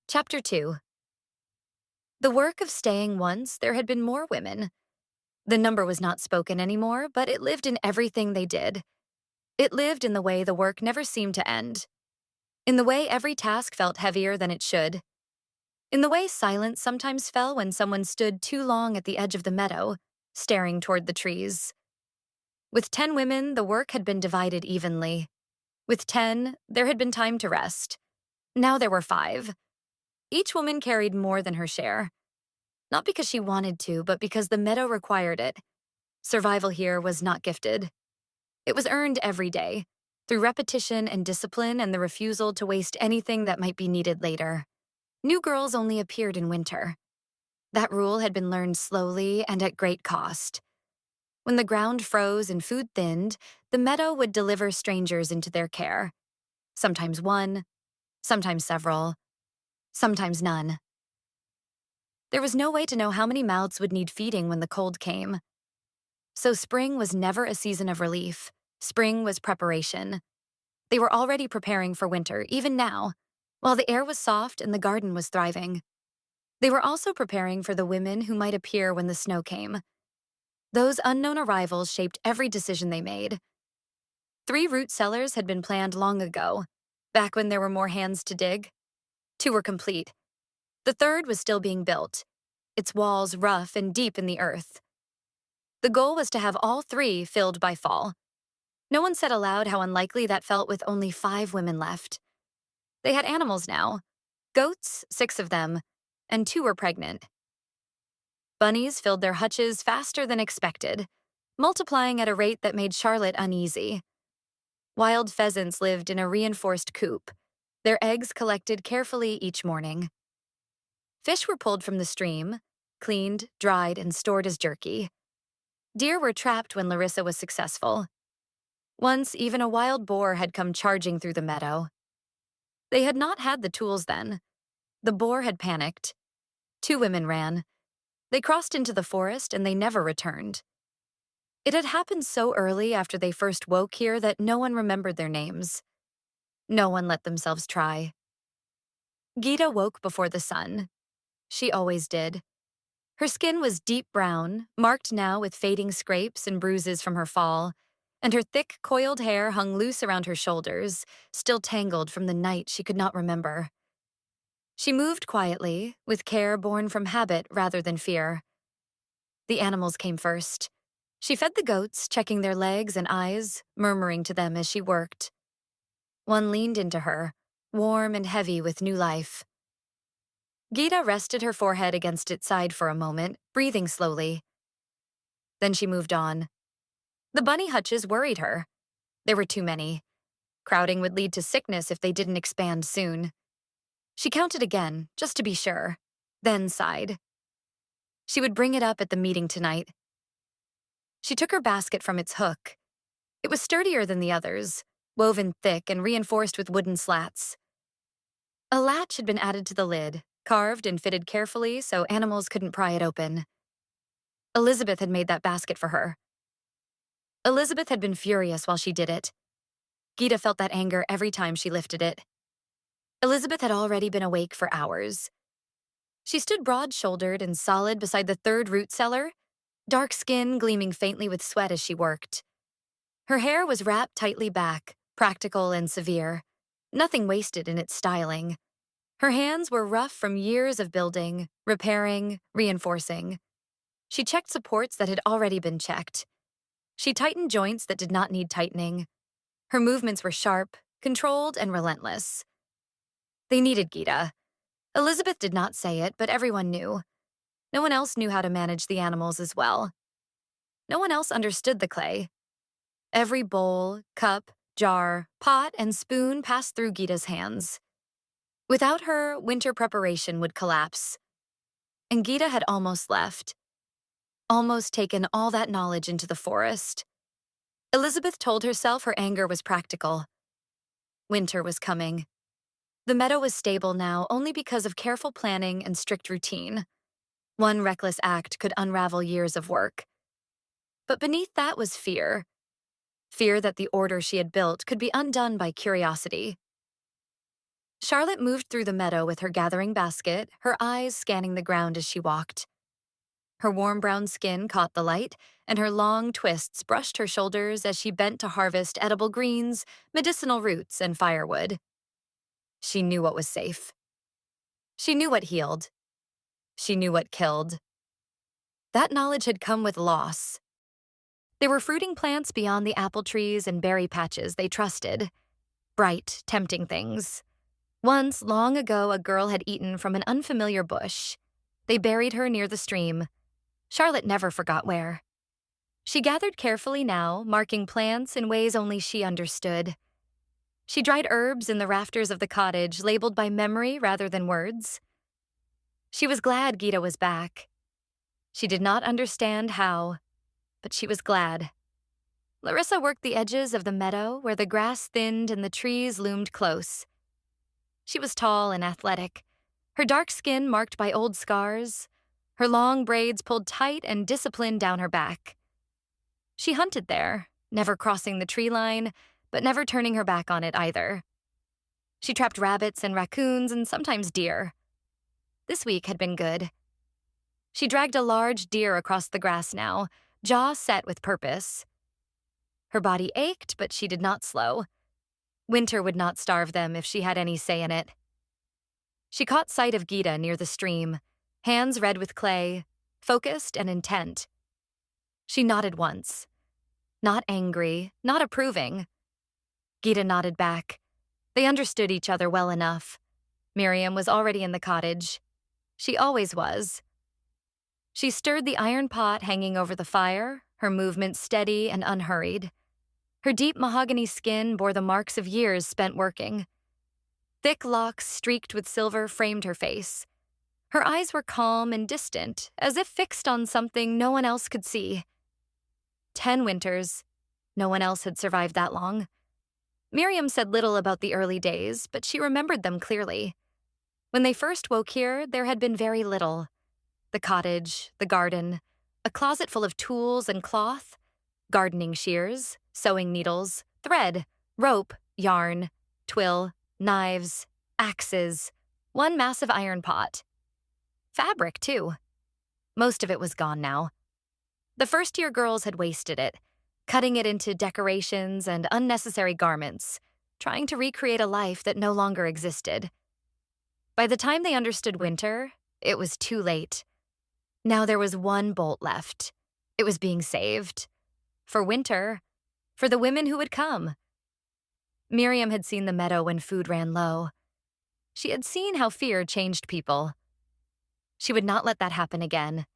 Chapter 2. The work of staying once there had been more women. The number was not spoken anymore, but it lived in everything they did. It lived in the way the work never seemed to end. In the way every task felt heavier than it should. In the way silence sometimes fell when someone stood too long at the edge of the meadow, staring toward the trees. With 10 women, the work had been divided evenly. With 10, there had been time to rest. Now there were 5. Each woman carried more than her share. Not because she wanted to, but because the meadow required it. Survival here was not gifted. It was earned every day, through repetition and discipline and the refusal to waste anything that might be needed later. New girls only appeared in winter. That rule had been learned slowly and at great cost. When the ground froze and food thinned, the meadow would deliver strangers into their care. Sometimes one, sometimes several, sometimes none. There was no way to know how many mouths would need feeding when the cold came. So spring was never a season of relief. Spring was preparation. They were already preparing for winter, even now, while the air was soft and the garden was thriving. They were also preparing for the women who might appear when the snow came. Those unknown arrivals shaped every decision they made. 3 root cellars had been planned long ago, back when there were more hands to dig. 2 were complete. The third was still being built, its walls rough and deep in the earth. The goal was to have all 3 filled by fall. No one said aloud how unlikely that felt with only 5 women left. They had animals now. Goats, 6 of them, and 2 were pregnant. Bunnies filled their hutches faster than expected, multiplying at a rate that made Charlotte uneasy. Wild pheasants lived in a reinforced coop, their eggs collected carefully each morning. Fish were pulled from the stream, cleaned, dried, and stored as jerky. Deer were trapped when Larissa was successful. Once, even a wild boar had come charging through the meadow. They had not had the tools then. The boar had panicked. 2 women ran. They crossed into the forest and they never returned. It had happened so early after they first woke here that no one remembered their names. No one let themselves try. Geeta woke before the sun. She always did. Her skin was deep brown, marked now with fading scrapes and bruises from her fall, and her thick, coiled hair hung loose around her shoulders, still tangled from the night she could not remember. She moved quietly, with care born from habit rather than fear. The animals came first. She fed the goats, checking their legs and eyes, murmuring to them as she worked. One leaned into her, warm and heavy with new life. Geeta rested her forehead against its side for a moment, breathing slowly. Then she moved on. The bunny hutches worried her. There were too many. Crowding would lead to sickness if they didn't expand soon. She counted again, just to be sure, then sighed. She would bring it up at the meeting tonight. She took her basket from its hook. It was sturdier than the others, woven thick and reinforced with wooden slats. A latch had been added to the lid, carved and fitted carefully so animals couldn't pry it open. Elizabeth had made that basket for her. Elizabeth had been furious while she did it. Geeta felt that anger every time she lifted it. Elizabeth had already been awake for hours. She stood broad-shouldered and solid beside the 3rd root cellar, dark skin gleaming faintly with sweat as she worked. Her hair was wrapped tightly back, practical and severe, nothing wasted in its styling. Her hands were rough from years of building, repairing, reinforcing. She checked supports that had already been checked. She tightened joints that did not need tightening. Her movements were sharp, controlled, and relentless. They needed Geeta. Elizabeth did not say it, but everyone knew. No one else knew how to manage the animals as well. No one else understood the clay. Every bowl, cup, jar, pot, and spoon passed through Geeta's hands. Without her, winter preparation would collapse. And Geeta had almost left. Almost taken all that knowledge into the forest. Elizabeth told herself her anger was practical. Winter was coming. The meadow was stable now only because of careful planning and strict routine. One reckless act could unravel years of work. But beneath that was fear. Fear that the order she had built could be undone by curiosity. Charlotte moved through the meadow with her gathering basket, her eyes scanning the ground as she walked. Her warm brown skin caught the light, and her long twists brushed her shoulders as she bent to harvest edible greens, medicinal roots, and firewood. She knew what was safe. She knew what healed. She knew what killed. That knowledge had come with loss. There were fruiting plants beyond the apple trees and berry patches they trusted. Bright, tempting things. Once, long ago, a girl had eaten from an unfamiliar bush. They buried her near the stream. Charlotte never forgot where. She gathered carefully now, marking plants in ways only she understood. She dried herbs in the rafters of the cottage, labeled by memory rather than words. She was glad Geeta was back. She did not understand how, but she was glad. Larissa worked the edges of the meadow where the grass thinned and the trees loomed close. She was tall and athletic, her dark skin marked by old scars, her long braids pulled tight and disciplined down her back. She hunted there, never crossing the tree line, but never turning her back on it either. She trapped rabbits and raccoons and sometimes deer. This week had been good. She dragged a large deer across the grass now, jaw set with purpose. Her body ached, but she did not slow. Winter would not starve them if she had any say in it. She caught sight of Geeta near the stream, hands red with clay, focused and intent. She nodded once. Not angry, not approving. Geeta nodded back. They understood each other well enough. Miriam was already in the cottage. She always was. She stirred the iron pot hanging over the fire, her movements steady and unhurried. Her deep mahogany skin bore the marks of years spent working. Thick locks streaked with silver framed her face. Her eyes were calm and distant, as if fixed on something no one else could see. 10 winters. No one else had survived that long. Miriam said little about the early days, but she remembered them clearly. When they first woke here, there had been very little. The cottage, the garden, a closet full of tools and cloth, gardening shears, sewing needles, thread, rope, yarn, twill, knives, axes, one massive iron pot. Fabric, too. Most of it was gone now. The first-year girls had wasted it, cutting it into decorations and unnecessary garments, trying to recreate a life that no longer existed. By the time they understood winter, it was too late. Now there was one bolt left. It was being saved. For winter. For the women who would come. Miriam had seen the meadow when food ran low. She had seen how fear changed people. She would not let that happen again.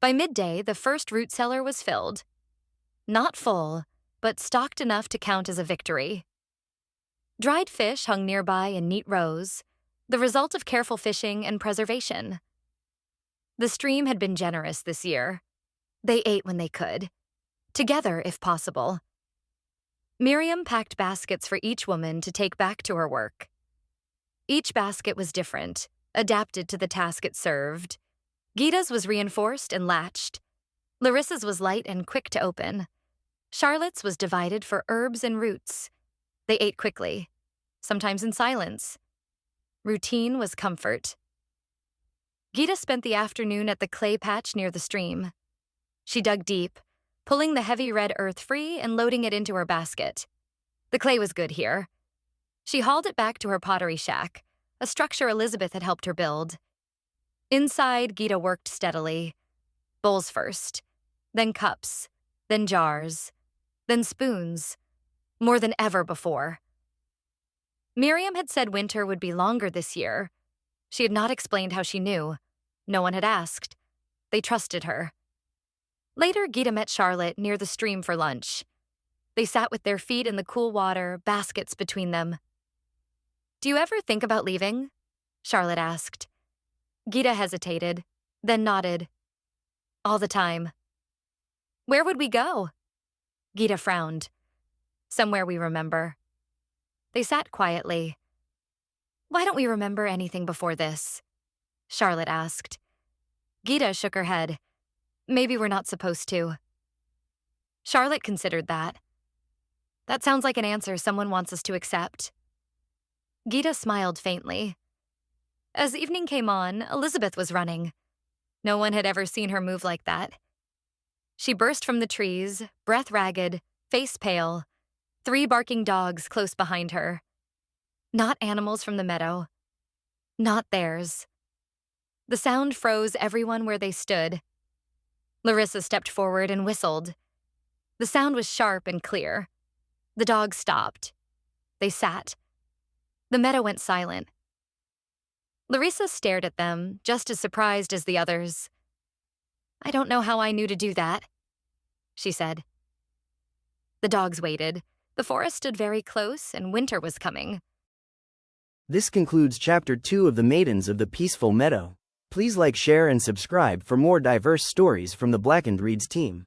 By midday, the first root cellar was filled. Not full, but stocked enough to count as a victory. Dried fish hung nearby in neat rows, the result of careful fishing and preservation. The stream had been generous this year. They ate when they could. Together, if possible. Miriam packed baskets for each woman to take back to her work. Each basket was different, adapted to the task it served. GEETA'S was reinforced and latched. Larissa's was light and quick to open. Charlotte's was divided for herbs and roots. They ate quickly, sometimes in silence. Routine was comfort. Geeta spent the afternoon at the clay patch near the stream. She dug deep, pulling the heavy red earth free and loading it into her basket. The clay was good here. She hauled it back to her pottery shack, a structure Elizabeth had helped her build. Inside, Geeta worked steadily. Bowls first, then cups, then jars, then spoons, more than ever before. Miriam had said winter would be longer this year. She had not explained how she knew. No one had asked. They trusted her. Later, Geeta met Charlotte near the stream for lunch. They sat with their feet in the cool water, baskets between them. "Do you ever think about leaving?" Charlotte asked. Geeta hesitated, then nodded. "All the time." "Where would we go?" Geeta frowned. "Somewhere we remember." They sat quietly. "Why don't we remember anything before this?" Charlotte asked. Geeta shook her head. "Maybe we're not supposed to." Charlotte considered that. "That sounds like an answer someone wants us to accept." Geeta smiled faintly. As evening came on, Elizabeth was running. No one had ever seen her move like that. She burst from the trees, breath ragged, face pale, 3 barking dogs close behind her. Not animals from the meadow. Not theirs. The sound froze everyone where they stood. Larissa stepped forward and whistled. The sound was sharp and clear. The dogs stopped. They sat. The meadow went silent. Larissa stared at them, just as surprised as the others. "I don't know how I knew to do that," she said. The dogs waited. The forest stood very close, and winter was coming. This concludes Chapter 2 of The Maidens of the Peaceful Meadow. Please like, share, and subscribe for more diverse stories from the Blackened Reads team.